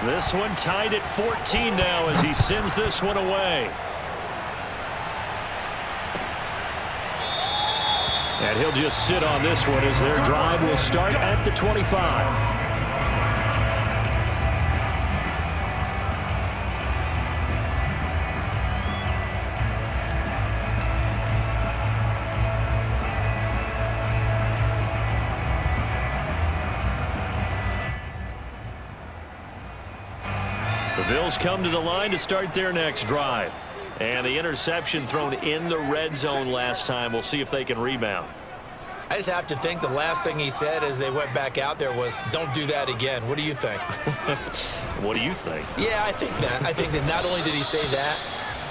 This one tied at 14 now as he sends this one away. And he'll just sit on this one as their drive will start at the 25. The Bills come to the line to start their next drive. And the interception thrown in the red zone last time. We'll see if they can rebound. I just have to think the last thing he said as they went back out there was, don't do that again. What do you think? What do you think? Yeah, I think that. I think that not only did he say that,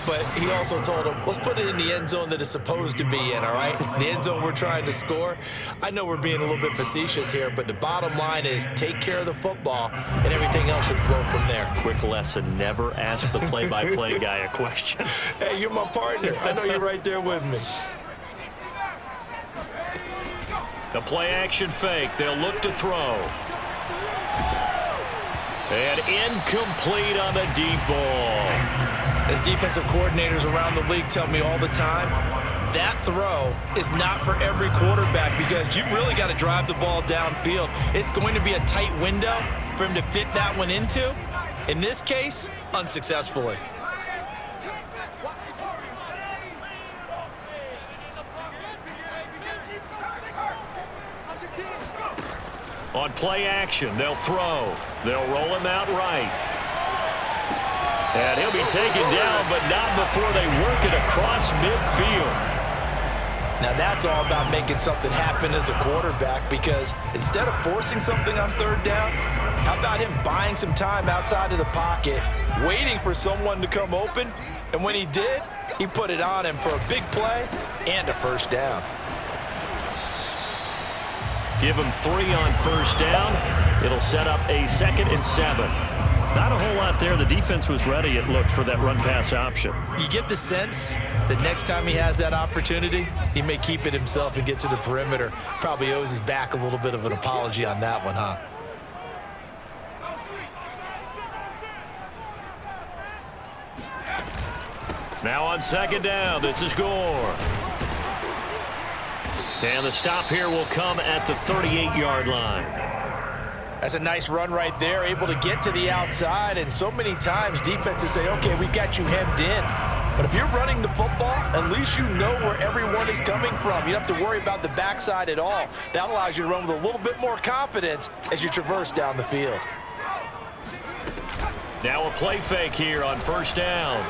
but he also told him, let's put it in the end zone that it's supposed to be in, all right? The end zone we're trying to score. I know we're being a little bit facetious here, but the bottom line is take care of the football, and everything else should flow from there. Quick lesson, never ask the play-by-play guy a question. Hey, you're my partner. I know you're right there with me. The play-action fake. They'll look to throw. And incomplete on the deep ball. As defensive coordinators around the league tell me all the time, that throw is not for every quarterback because you've really got to drive the ball downfield. It's going to be a tight window for him to fit that one into. In this case, unsuccessfully. On play action, they'll throw. They'll roll him out right. And he'll be taken down, but not before they work it across midfield. Now that's all about making something happen as a quarterback because instead of forcing something on third down, how about him buying some time outside of the pocket, waiting for someone to come open, and when he did, he put it on him for a big play and a first down. Give him 3 on first down. It'll set up a 2nd and 7. Not a whole lot there. The defense was ready, it looked, for that run-pass option. You get the sense that next time he has that opportunity, he may keep it himself and get to the perimeter. Probably owes his back a little bit of an apology on that one, huh? Now on 2nd down, this is Gore. And the stop here will come at the 38-yard line. That's a nice run right there, able to get to the outside. And so many times defenses say, okay, we got you hemmed in. But if you're running the football, at least you know where everyone is coming from. You don't have to worry about the backside at all. That allows you to run with a little bit more confidence as you traverse down the field. Now a play fake here on first down.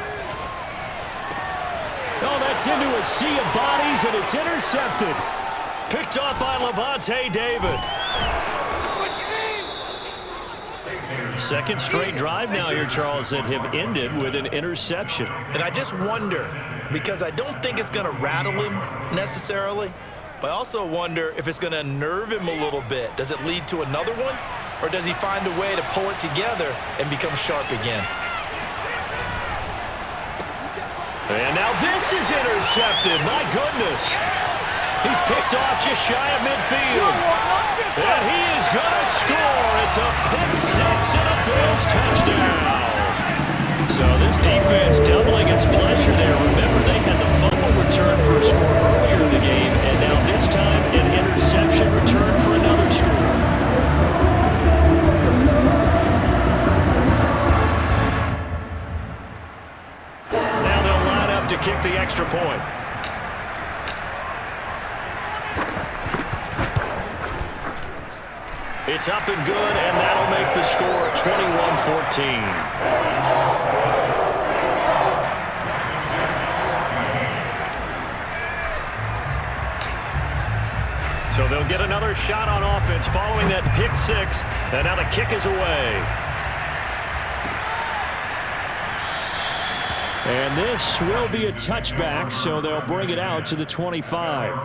Oh, that's into a sea of bodies, and it's intercepted. Picked off by Levante David. Second straight drive now here, Charles, that have ended with an interception. And I just wonder, because I don't think it's going to rattle him necessarily, but I also wonder if it's going to unnerve him a little bit. Does it lead to another one, or does he find a way to pull it together and become sharp again? And now this is intercepted. My goodness. He's picked off just shy of midfield. And he is going to score. It's a pick-6 and a Bills touchdown. So this defense doubling its pleasure there. Remember, they had the fumble return for a score earlier in the game, and now this time an interception return for another score. To kick the extra point. It's up and good, and that'll make the score 21-14. So they'll get another shot on offense following that pick 6, and now the kick is away. And this will be a touchback, so they'll bring it out to the 25.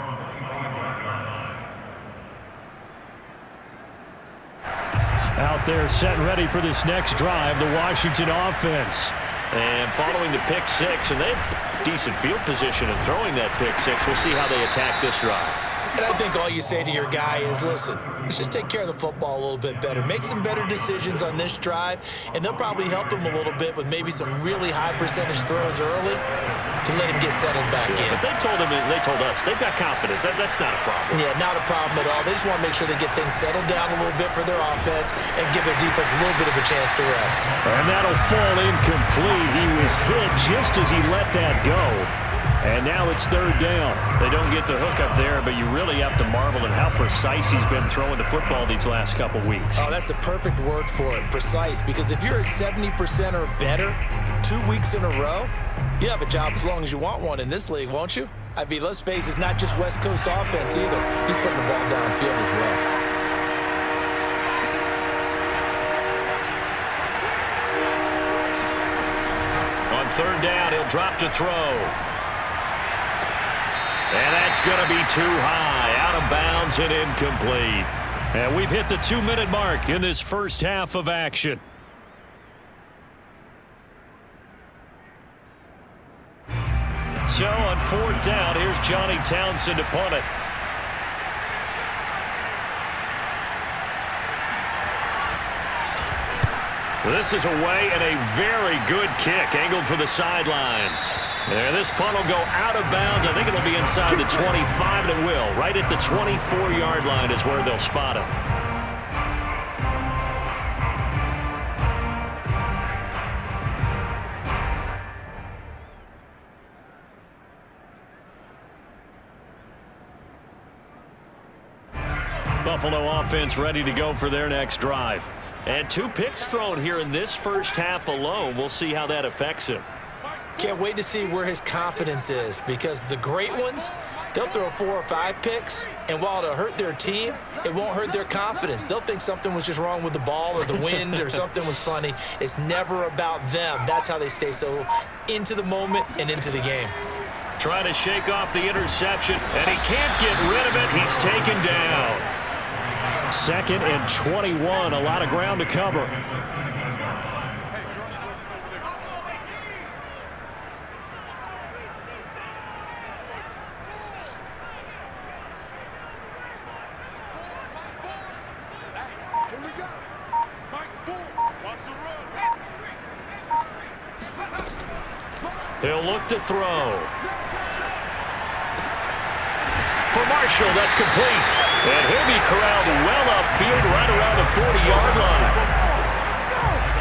Out there set and ready for this next drive, the Washington offense. And following the pick 6, and they have decent field position in throwing that pick 6. We'll see how they attack this drive. And I think all you say to your guy is, listen, let's just take care of the football a little bit better. Make some better decisions on this drive, and they'll probably help him a little bit with maybe some really high percentage throws early to let him get settled back in. But they told us they've got confidence. That's not a problem. Yeah, not a problem at all. They just want to make sure they get things settled down a little bit for their offense and give their defense a little bit of a chance to rest. And that'll fall incomplete. He was hit just as he let that go. And now it's third down. They don't get the hook up there, but you really have to marvel at how precise he's been throwing the football these last couple weeks. Oh, that's the perfect word for it, precise. Because if you're at 70% or better 2 weeks in a row, you have a job as long as you want one in this league, won't you? I mean, let's face it, it's not just West Coast offense either. He's putting the ball downfield as well. On third down, he'll drop to throw. And that's going to be too high, out of bounds and incomplete. And we've hit the 2-minute mark in this first half of action. So on fourth down, here's Johnny Townsend to punt it. This is away and a very good kick, angled for the sidelines. And this punt will go out of bounds. I think it'll be inside the 25, and it will. Right at the 24-yard line is where they'll spot him. Buffalo offense ready to go for their next drive. And 2 picks thrown here in this first half alone. We'll see how that affects him. Can't wait to see where his confidence is, because the great ones, they'll throw 4 or 5 picks, and while it'll hurt their team, it won't hurt their confidence. They'll think something was just wrong with the ball or the wind or something was funny. It's never about them. That's how they stay so into the moment and into the game. Trying to shake off the interception, and he can't get rid of it. He's taken down. 2nd and 21, a lot of ground to cover. Here we go. Mike Bull wants to run. He'll look to throw. For Marshall, that's complete. And he'll be corralled well upfield right around the 40-yard line.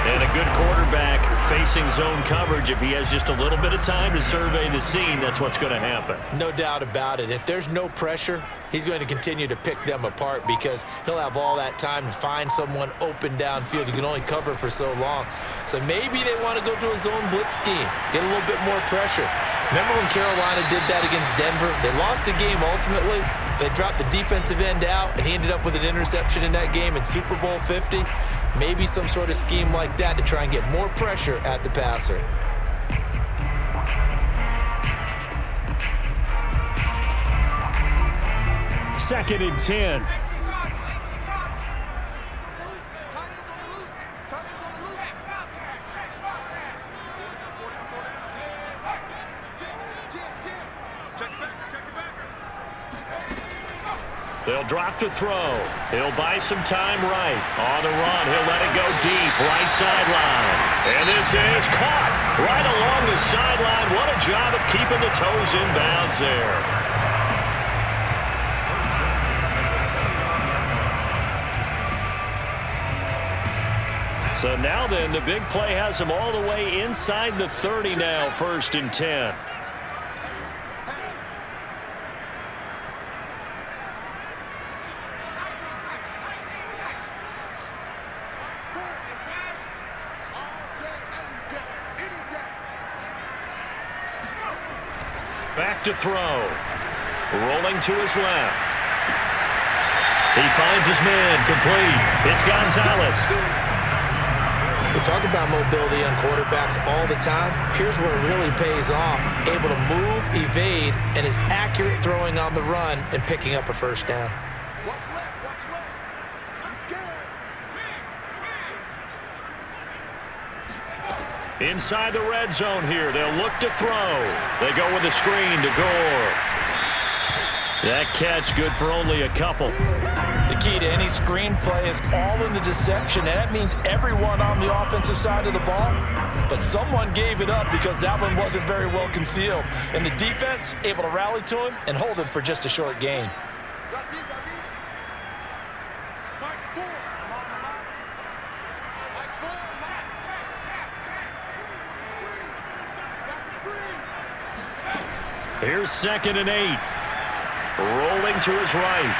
And a good quarterback facing zone coverage. If he has just a little bit of time to survey the scene, that's what's going to happen. No doubt about it. If there's no pressure, he's going to continue to pick them apart, because he'll have all that time to find someone open downfield. You can only cover for so long. So maybe they want to go to a zone blitz scheme, get a little bit more pressure. Remember when Carolina did that against Denver? They lost the game ultimately. They dropped the defensive end out, and he ended up with an interception in that game in Super Bowl 50. Maybe some sort of scheme like that to try and get more pressure at the passer. Second and 10. They'll drop to throw. He'll buy some time right. On the run, he'll let it go deep, right sideline. And this is caught right along the sideline. What a job of keeping the toes in bounds there. So now then, the big play has him all the way inside the 30 now, 1st and 10. Back to throw. Rolling to his left. He finds his man, complete. It's Gonzalez. We talk about mobility on quarterbacks all the time. Here's where it really pays off. Able to move, evade, and is accurate throwing on the run and picking up a first down. Watch left, watch left. He's scared. Inside the red zone here. They'll look to throw. They go with a screen to Gore. That catch good for only a couple. The key to any screenplay is all in the deception, and that means everyone on the offensive side of the ball. But someone gave it up because that one wasn't very well concealed. And the defense able to rally to him and hold him for just a short gain. Here's 2nd and 8. Rolling to his right.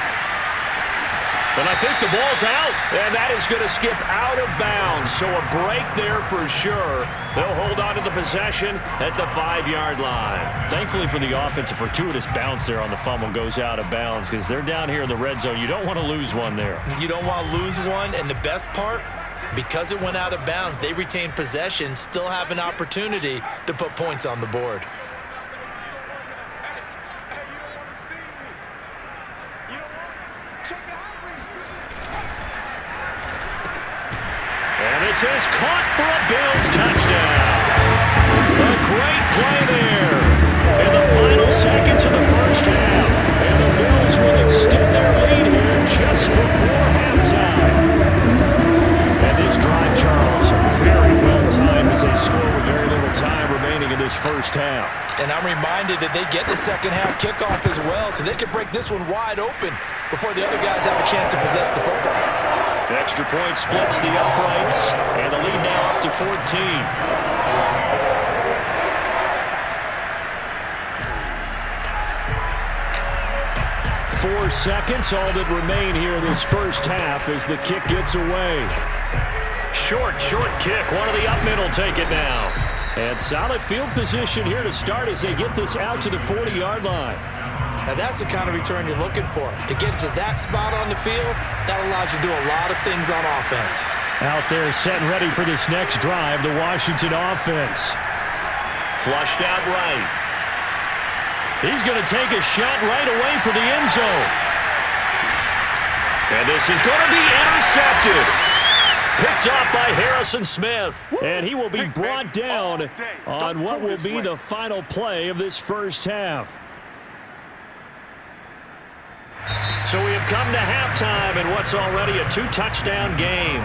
And I think the ball's out. And that is going to skip out of bounds. So a break there for sure. They'll hold on to the possession at the 5-yard line. Thankfully for the offense, a fortuitous bounce there on the fumble goes out of bounds because they're down here in the red zone. You don't want to lose one there. You don't want to lose one. And the best part, because it went out of bounds, they retain possession, still have an opportunity to put points on the board. This is caught for a Bills touchdown. A great play there in the final seconds of the first half. And the Bills will extend their lead here just before halftime. And this drive, Charles, very well timed as they score with very little time remaining in this first half. And I'm reminded that they get the second half kickoff as well, so they can break this one wide open before the other guys have a chance to possess the football. The extra point splits the uprights, and the lead now up to 14. 4 seconds, all that remain here this first half as the kick gets away. Short kick. One of the up men will take it now. And solid field position here to start as they get this out to the 40-yard line. Now that's the kind of return you're looking for. To get to that spot on the field, that allows you to do a lot of things on offense. Out there set and ready for this next drive, the Washington offense. Flushed out right. He's going to take a shot right away for the end zone. And this is going to be intercepted. Picked off by Harrison Smith. And he will be brought down on what will be the final play of this first half. So we have come to halftime in what's already a 2-touchdown game.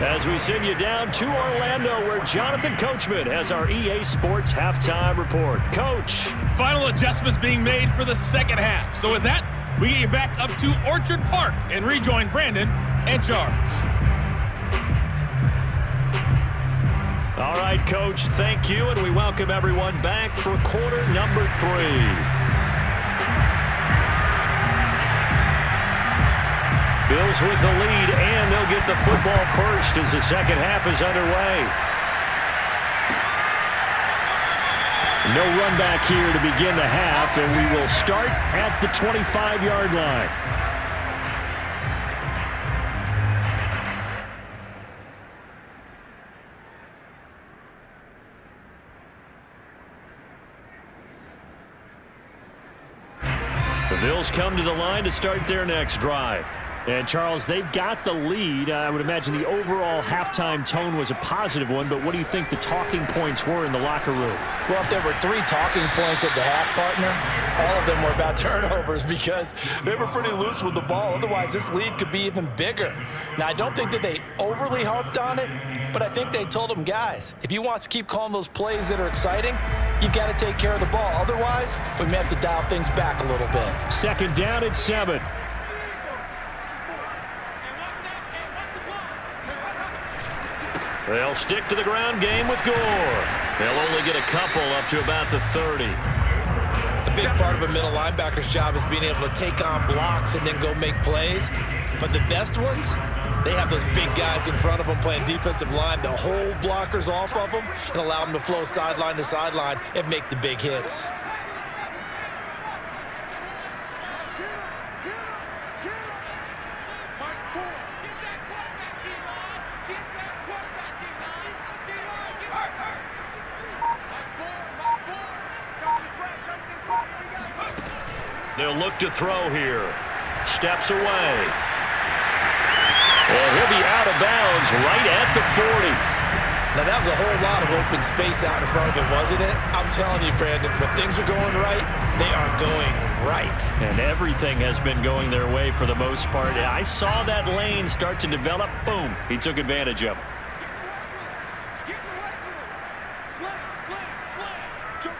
As we send you down to Orlando, where Jonathan Coachman has our EA Sports halftime report. Coach. Final adjustments being made for the second half. So with that, we get you back up to Orchard Park and rejoin Brandon and George. All right, Coach, thank you, and we welcome everyone back for quarter number 3. Bills with the lead, and they'll get the football first as the second half is underway. No run back here to begin the half, and we will start at the 25-yard line. The Bills come to the line to start their next drive. And, Charles, they've got the lead. I would imagine the overall halftime tone was a positive one, but what do you think the talking points were in the locker room? Well, if there were 3 talking points at the half, partner, all of them were about turnovers because they were pretty loose with the ball. Otherwise, this lead could be even bigger. Now, I don't think that they overly harped on it, but I think they told them, guys, if you want to keep calling those plays that are exciting, you've got to take care of the ball. Otherwise, we may have to dial things back a little bit. Second down at 7. They'll stick to the ground game with Gore. They'll only get a couple up to about the 30. A big part of a middle linebacker's job is being able to take on blocks and then go make plays. But the best ones, they have those big guys in front of them playing defensive line to hold blockers off of them and allow them to flow sideline to sideline and make the big hits. They'll look to throw here. Steps away. And he'll be out of bounds right at the 40. Now, that was a whole lot of open space out in front of him, wasn't it? I'm telling you, Brandon, when things are going right, they are going right. And everything has been going their way for the most part. I saw that lane start to develop. Boom. He took advantage of it. Get in the right room. Slam, slam, slam. Jump.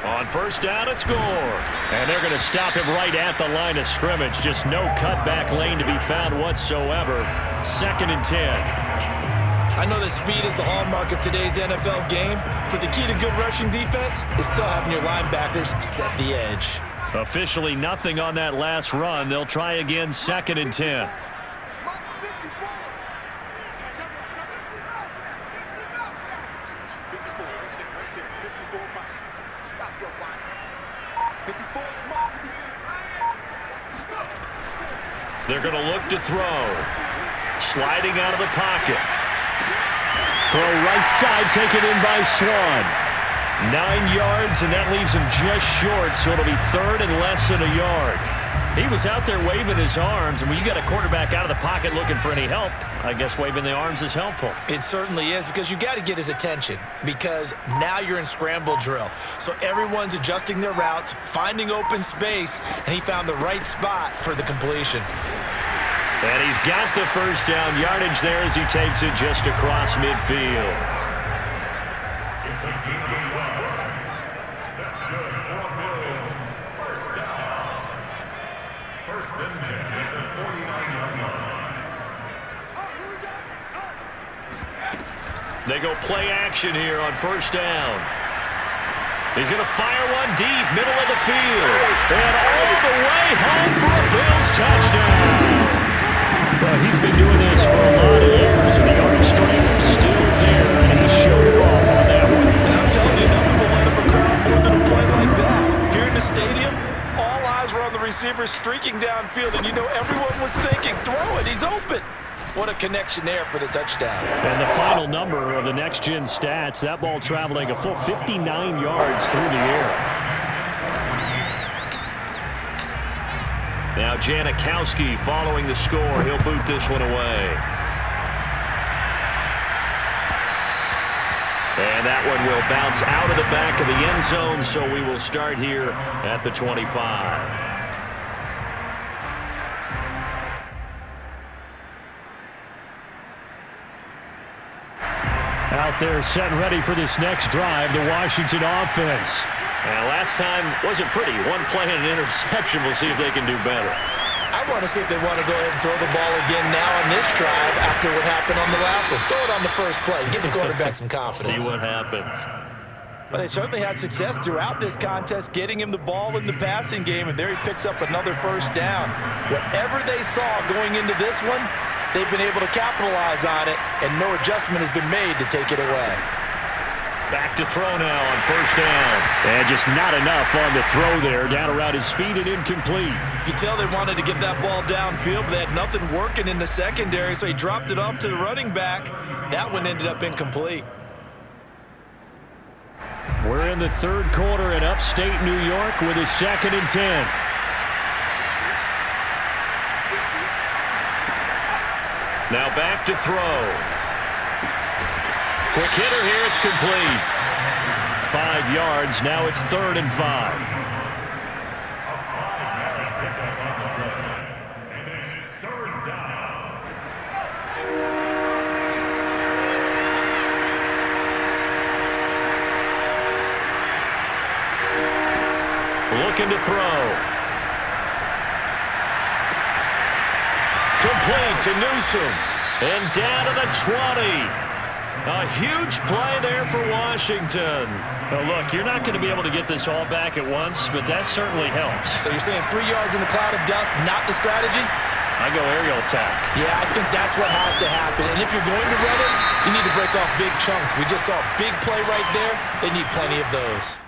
On first down, it's Gore. And they're going to stop him right at the line of scrimmage. Just no cutback lane to be found whatsoever. 2nd and 10. I know that speed is the hallmark of today's NFL game, but the key to good rushing defense is still having your linebackers set the edge. Officially nothing on that last run. They'll try again, 2nd and 10. They're going to look to throw. Sliding out of the pocket. Throw right side, taken in by Swan. 9 yards, and that leaves him just short, so it'll be 3rd and less than a yard. He was out there waving his arms, and when you got a quarterback out of the pocket looking for any help, I guess waving the arms is helpful. It certainly is, because you got to get his attention, because now you're in scramble drill. So everyone's adjusting their routes, finding open space, and he found the right spot for the completion. And he's got the first down yardage there as he takes it just across midfield. It's a gain of 11. That's good for Bills. First down. 1st and 10 at the 49-yard line. Oh, here we go. They go play action here on first down. He's going to fire one deep, middle of the field. And all the way home for a Bills touchdown. Well, he's been doing this for a lot of years, and the arm strength still there, and he showed it off on that one. And I'm telling you, nothing will light up a crowd more than a play like that. Here in the stadium, all eyes were on the receiver streaking downfield, and you know everyone was thinking, throw it, he's open. What a connection there for the touchdown. And the final number of the next-gen stats, that ball traveling a full 59 yards through the air. Now Janikowski following the score. He'll boot this one away. And that one will bounce out of the back of the end zone, so we will start here at the 25. Out there set and ready for this next drive, the Washington offense. And last time wasn't pretty. One play and an interception. We'll see if they can do better. I want to see if they want to go ahead and throw the ball again now on this drive after what happened on the last one. Throw it on the first play. Give the quarterback some confidence. See what happens. Well, they certainly had success throughout this contest, getting him the ball in the passing game, and there he picks up another first down. Whatever they saw going into this one, they've been able to capitalize on it, and no adjustment has been made to take it away. Back to throw now on first down. And just not enough on the throw there. Down around his feet and incomplete. You could tell they wanted to get that ball downfield, but they had nothing working in the secondary, so he dropped it off to the running back. That one ended up incomplete. We're in the third quarter in upstate New York with a 2nd and 10. Now back to throw. Quick hitter here, it's complete. 5 yards, now it's 3rd and 5. And it's 3rd down. Looking to throw. Complete to Newsom. And down to the 20. A huge play there for Washington. Now look, you're not going to be able to get this all back at once, but that certainly helps. So you're saying 3 yards in the cloud of dust, not the strategy? I go aerial attack. Yeah, I think that's what has to happen. And if you're going to run it, you need to break off big chunks. We just saw a big play right there. They need plenty of those.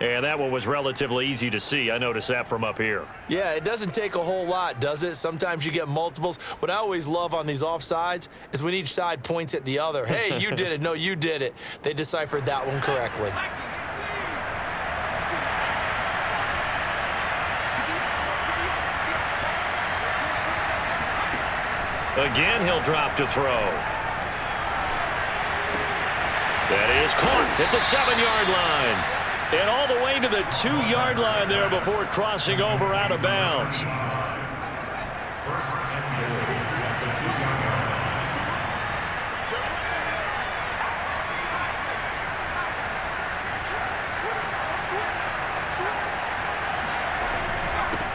And that one was relatively easy to see. I noticed that from up here. Yeah, it doesn't take a whole lot, does it? Sometimes you get multiples. What I always love on these offsides is when each side points at the other. Hey, you did it. No, you did it. They deciphered that one correctly. Again, he'll drop to throw. That is caught at the 7-yard line. And all the way to the 2-yard line there before crossing over out of bounds. First and goal at the 2-yard line.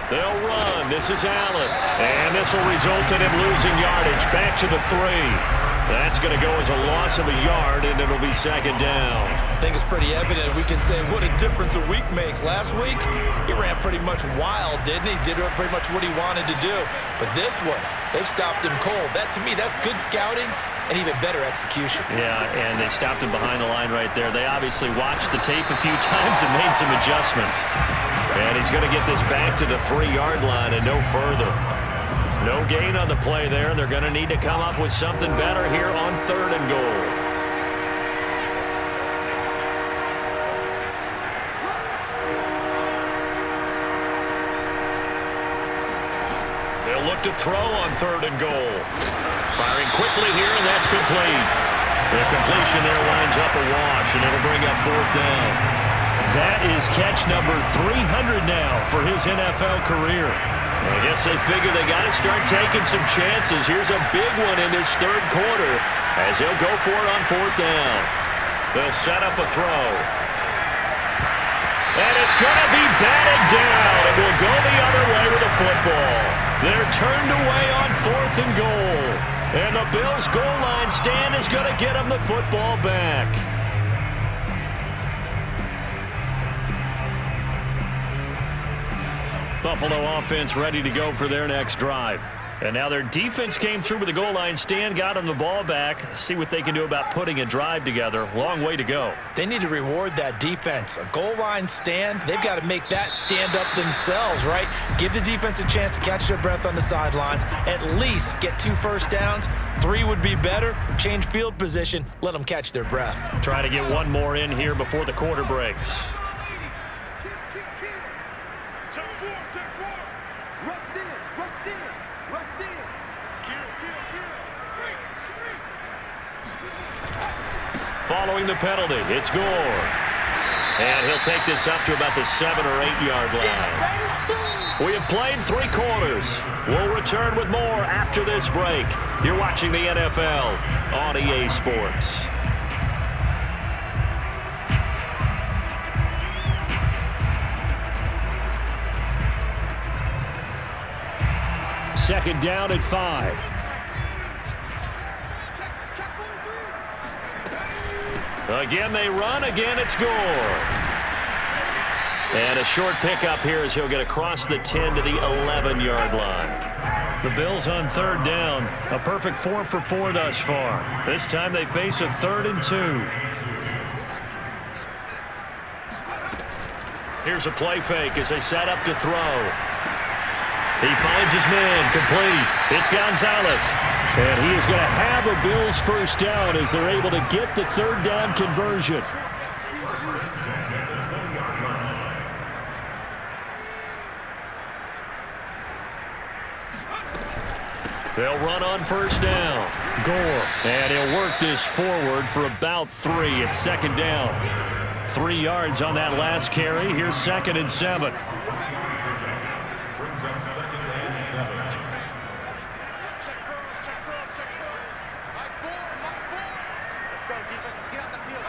They'll run. This is Allen. And this will result in him losing yardage. Back to the 3. That's going to go as a loss of a yard, and it'll be second down. I think it's pretty evident. We can say what a difference a week makes. Last week, he ran pretty much wild, didn't he? Did pretty much what he wanted to do. But this one, they've stopped him cold. That, to me, that's good scouting and even better execution. Yeah, and they stopped him behind the line right there. They obviously watched the tape a few times and made some adjustments. And he's going to get this back to the 3-yard line and no further. No gain on the play there. They're going to need to come up with something better here on 3rd and goal. They'll look to throw on 3rd and goal. Firing quickly here, and that's complete. The completion there winds up a wash, and it'll bring up 4th down. That is catch number 300 now for his NFL career. I guess they figure they got to start taking some chances. Here's a big one in this 3rd quarter as he'll go for it on 4th down. They'll set up a throw. And it's going to be batted down, and will go the other way with the football. They're turned away on 4th and goal. And the Bills' goal line stand is going to get them the football back. Buffalo offense ready to go for their next drive. And now their defense came through with the goal line stand, got them the ball back. See what they can do about putting a drive together. Long way to go. They need to reward that defense. A goal line stand, they've got to make that stand up themselves, right? Give the defense a chance to catch their breath on the sidelines. At least get 2 first downs. 3 would be better. Change field position. Let them catch their breath. Try to get one more in here before the quarter breaks. Following the penalty, it's Gore. And he'll take this up to about the 7- or 8-yard line. We have played 3 quarters. We'll return with more after this break. You're watching the NFL on EA Sports. Second down at 5. Again, they run. Again, it's Gore. And a short pickup here as he'll get across the 10 to the 11-yard line. The Bills on 3rd down. A perfect 4 for 4 thus far. This time they face a 3rd and 2. Here's a play fake as they set up to throw. He finds his man, complete. It's Gonzalez. And he is going to have a Bills first down as they're able to get the 3rd down conversion. They'll run on first down. Gore. And he'll work this forward for about 3 at 2nd down. 3 yards on that last carry. Here's 2nd and 7. Brings up 2nd and 7. Let's go, defense. Let's get out the field.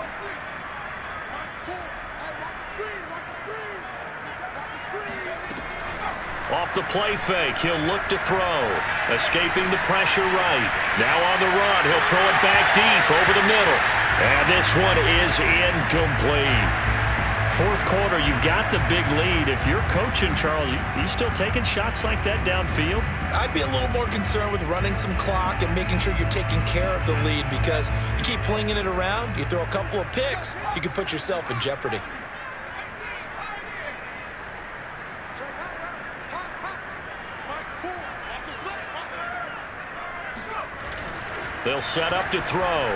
Off the play fake, he'll look to throw. Escaping the pressure right. Now on the run, he'll throw it back deep over the middle. And this one is incomplete. 4th quarter, you've got the big lead. If you're coaching, Charles, you still taking shots like that downfield? I'd be a little more concerned with running some clock and making sure you're taking care of the lead, because you keep flinging it around, you throw a couple of picks, you can put yourself in jeopardy. They'll set up to throw.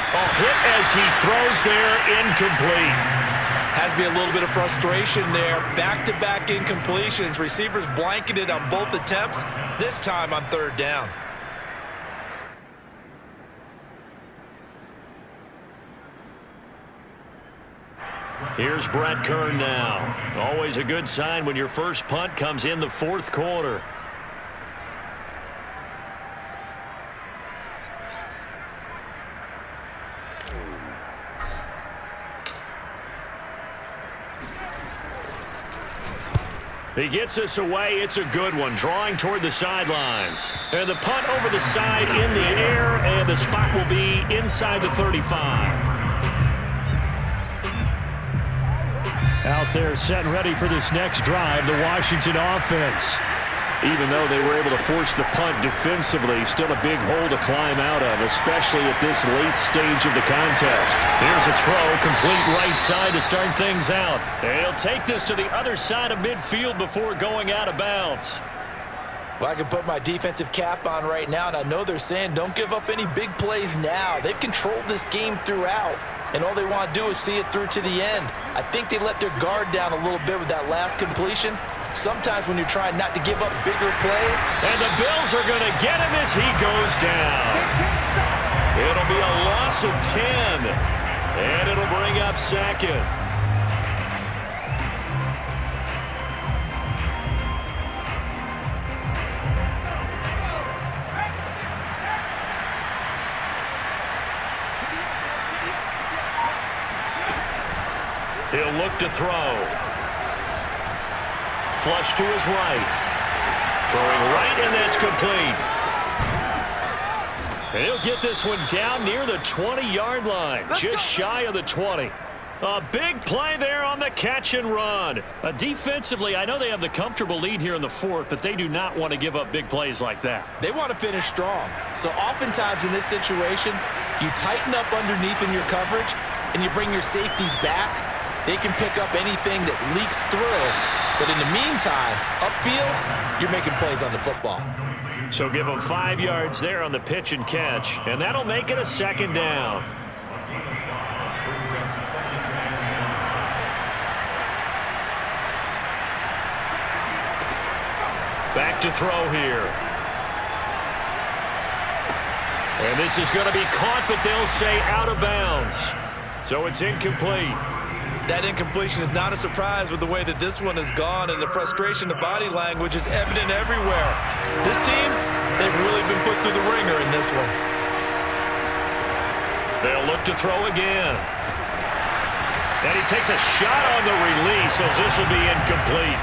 A hit as he throws there, incomplete. Has to be a little bit of frustration there. Back-to-back incompletions. Receivers blanketed on both attempts, this time on third down. Here's Brett Kern now. Always a good sign when your first punt comes in the fourth quarter. He gets us away. It's a good one. Drawing toward the sidelines. And the punt over the side in the air, and the spot will be inside the 35. Out there set and ready for this next drive, the Washington offense. Even though they were able to force the punt defensively, still a big hole to climb out of, especially at this late stage of the contest. Here's a throw, complete right side to start things out. They'll take this to the other side of midfield before going out of bounds. Well, I can put my defensive cap on right now, and I know they're saying don't give up any big plays now. They've controlled this game throughout, and all they want to do is see it through to the end. I think they let their guard down a little bit with that last completion. Sometimes when you're trying not to give up bigger play. And the Bills are going to get him as he goes down. It'll be a loss of 10, and it'll bring up second. He'll look to throw. Flush to his right. Throwing right, and that's complete. And he'll get this one down near the 20-yard line, just shy of the 20. A big play there on the catch and run. Defensively, I know they have the comfortable lead here in the fourth, but they do not want to give up big plays like that. They want to finish strong. So oftentimes in this situation, you tighten up underneath in your coverage, and you bring your safeties back. They can pick up anything that leaks through. But in the meantime, upfield, you're making plays on the football. So give them 5 yards there on the pitch and catch, and that'll make it a second down. Back to throw here. And this is going to be caught, but they'll say out of bounds. So it's incomplete. That incompletion is not a surprise with the way that this one has gone, and the frustration, the body language is evident everywhere. This team, they've really been put through the ringer in this one. They'll look to throw again. And he takes a shot on the release as this will be incomplete.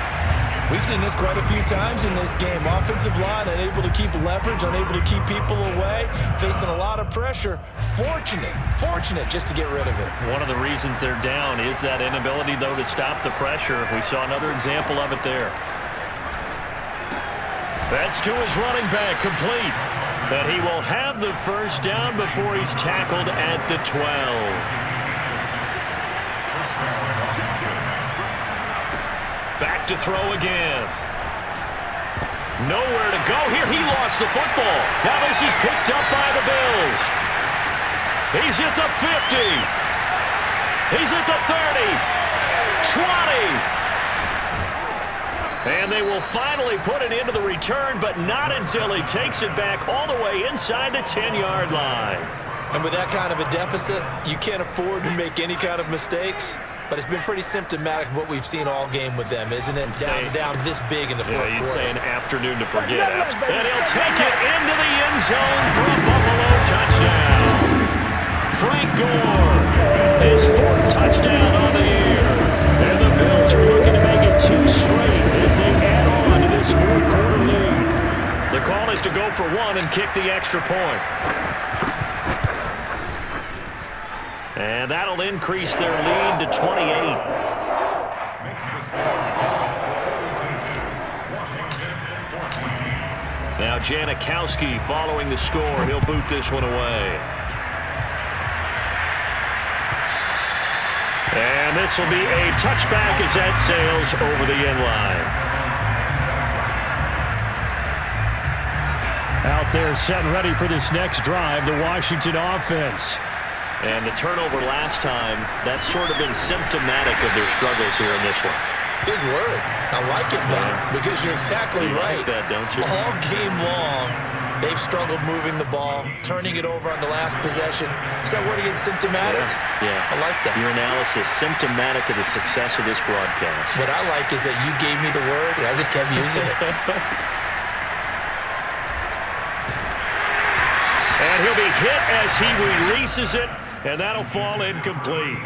We've seen this quite a few times in this game. Offensive line unable to keep leverage, unable to keep people away, facing a lot of pressure. Fortunate just to get rid of it. One of the reasons they're down is that inability, though, to stop the pressure. We saw another example of it there. That's to his running back, complete. But he will have the first down before he's tackled at the 12. Back to throw again. Nowhere to go here. He lost the football. Now this is picked up by the Bills. He's at the 50. He's at the 30. 20. And they will finally put it into the return, but not until he takes it back all the way inside the 10-yard line. And with that kind of a deficit, you can't afford to make any kind of mistakes. But it's been pretty symptomatic of what we've seen all game with them, isn't it? Down this big in the fourth quarter. You'd say an afternoon to forget. And he'll take it into the end zone for a Buffalo touchdown. Frank Gore, his fourth touchdown on the year. And the Bills are looking to make it 2 straight as they add on to this fourth quarter lead. The call is to go for 1 and kick the extra point. And that'll increase their lead to 28. Now Janikowski following the score. He'll boot this one away. And this will be a touchback as that sails over the end line. Out there set and ready for this next drive, the Washington offense. And the turnover last time, that's sort of been symptomatic of their struggles here in this one. Big word. I like it, though, because you're exactly right. Like that, don't you? All game long, they've struggled moving the ball, turning it over on the last possession. Is that word again, symptomatic? Yeah. I like that. Your analysis, symptomatic of the success of this broadcast. What I like is that you gave me the word, and I just kept using it. And he'll be hit as he releases it, and that'll fall incomplete.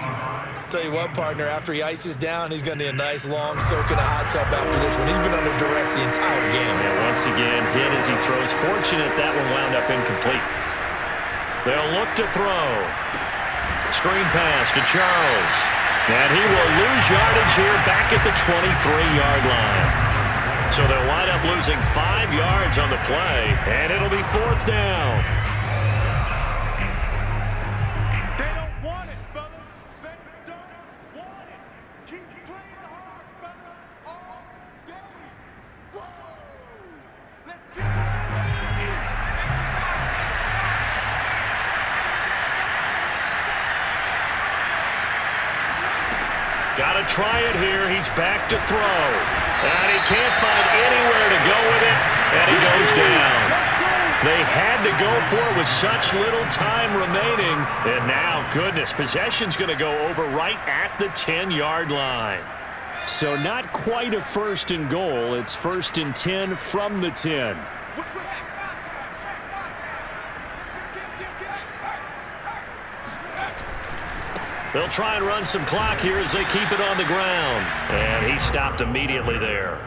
Tell you what, partner, after he ices down, he's going to need a nice long soak in a hot tub after this one. He's been under duress the entire game. And once again, hit as he throws. Fortunate that one wound up incomplete. They'll look to throw. Screen pass to Charles. And he will lose yardage here back at the 23-yard line. So they'll wind up losing 5 yards on the play, and it'll be 4th down. Got to try it here. He's back to throw. And he can't find anywhere to go with it. And he goes down. They had to go for it with such little time remaining. And now, goodness, possession's going to go over right at the 10-yard line. So not quite a 1st and goal. It's 1st and 10 from the 10. They'll try and run some clock here as they keep it on the ground. And he stopped immediately there.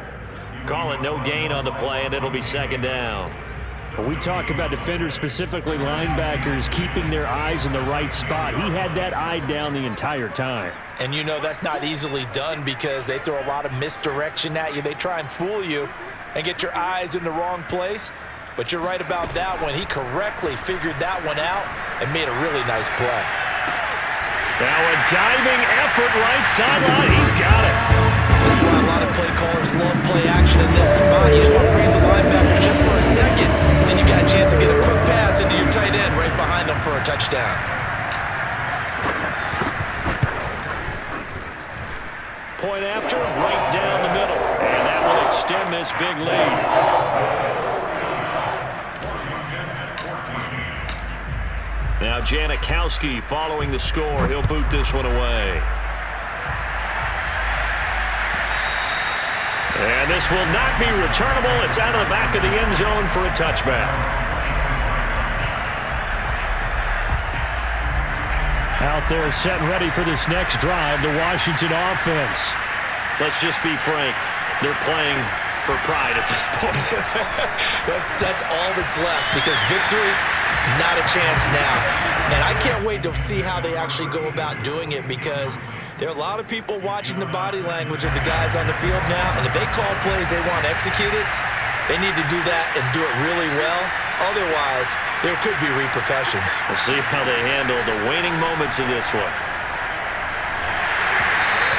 Call it no gain on the play, and it'll be 2nd down. When we talk about defenders, specifically linebackers, keeping their eyes in the right spot, he had that eye down the entire time. And you know that's not easily done because they throw a lot of misdirection at you. They try and fool you and get your eyes in the wrong place. But you're right about that one. He correctly figured that one out and made a really nice play. Now a diving effort right sideline. He's got it. This is why a lot of play callers love play action in this spot. You just want to freeze the linebackers just for a second. Then you got a chance to get a quick pass into your tight end right behind them for a touchdown. Point after, right down the middle. And that will extend this big lead. Now Janikowski following the score. He'll boot this one away. And this will not be returnable. It's out of the back of the end zone for a touchback. Out there set and ready for this next drive, the Washington offense. Let's just be frank. They're playing for pride at this point. That's all that's left because victory, not a chance now. And I can't wait to see how they actually go about doing it because there are a lot of people watching the body language of the guys on the field now, and if they call plays they want executed, they need to do that and do it really well. Otherwise, there could be repercussions. We'll see how they handle the waning moments of this one.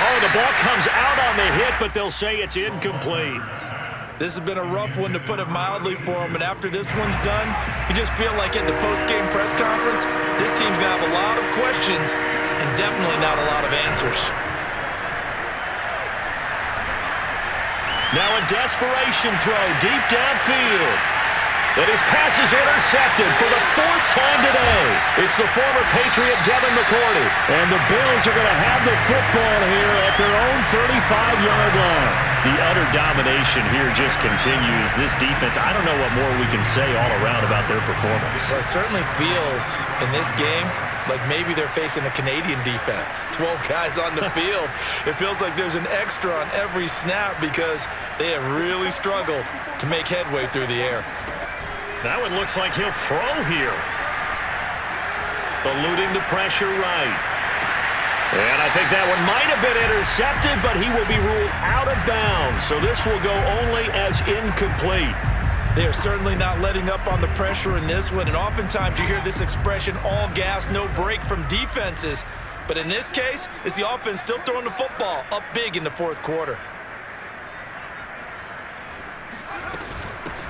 Oh, the ball comes out on the hit, but they'll say it's incomplete. This has been a rough one, to put it mildly, for him. And after this one's done, you just feel like at the post-game press conference, this team's going to have a lot of questions and definitely not a lot of answers. Now a desperation throw deep downfield. And his pass is intercepted for the 4th time today. It's the former Patriot Devin McCourty. And the Bills are going to have the football here at their own 35-yard line. The utter domination here just continues. This defense, I don't know what more we can say all around about their performance. Well, it certainly feels in this game like maybe they're facing a Canadian defense. 12 guys on the field. It feels like there's an extra on every snap because they have really struggled to make headway through the air. That one looks like he'll throw here. Eluding the pressure right. And I think that one might have been intercepted, but he will be ruled out of bounds. So this will go only as incomplete. They are certainly not letting up on the pressure in this one. And oftentimes you hear this expression, all gas, no break from defenses. But in this case, it's the offense still throwing the football up big in the 4th quarter.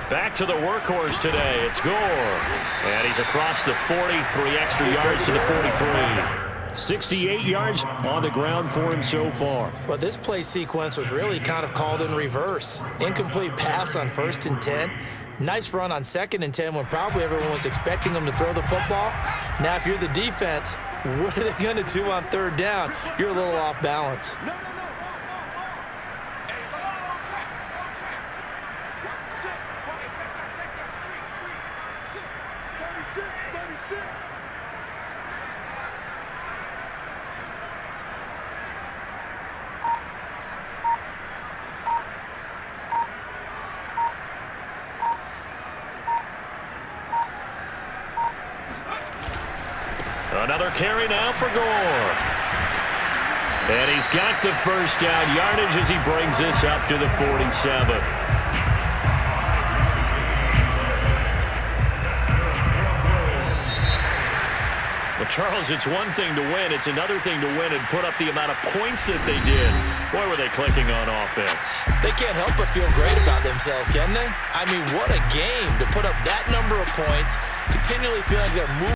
Back to the workhorse today. It's Gore. And he's across the 40, 3 extra yards to the 43. 68 yards on the ground for him so far. Well, this play sequence was really kind of called in reverse. Incomplete pass on 1st and 10. Nice run on 2nd and 10 when probably everyone was expecting him to throw the football. Now, if you're the defense, what are they going to do on 3rd down? You're a little off balance. Another carry now for Gore. And he's got the 1st down yardage as he brings this up to the 47. Well, Charles, it's one thing to win. It's another thing to win and put up the amount of points that they did. Boy, were they clicking on offense. They can't help but feel great about themselves, can they? I mean, what a game to put up that number of points, continually feeling like they're moving.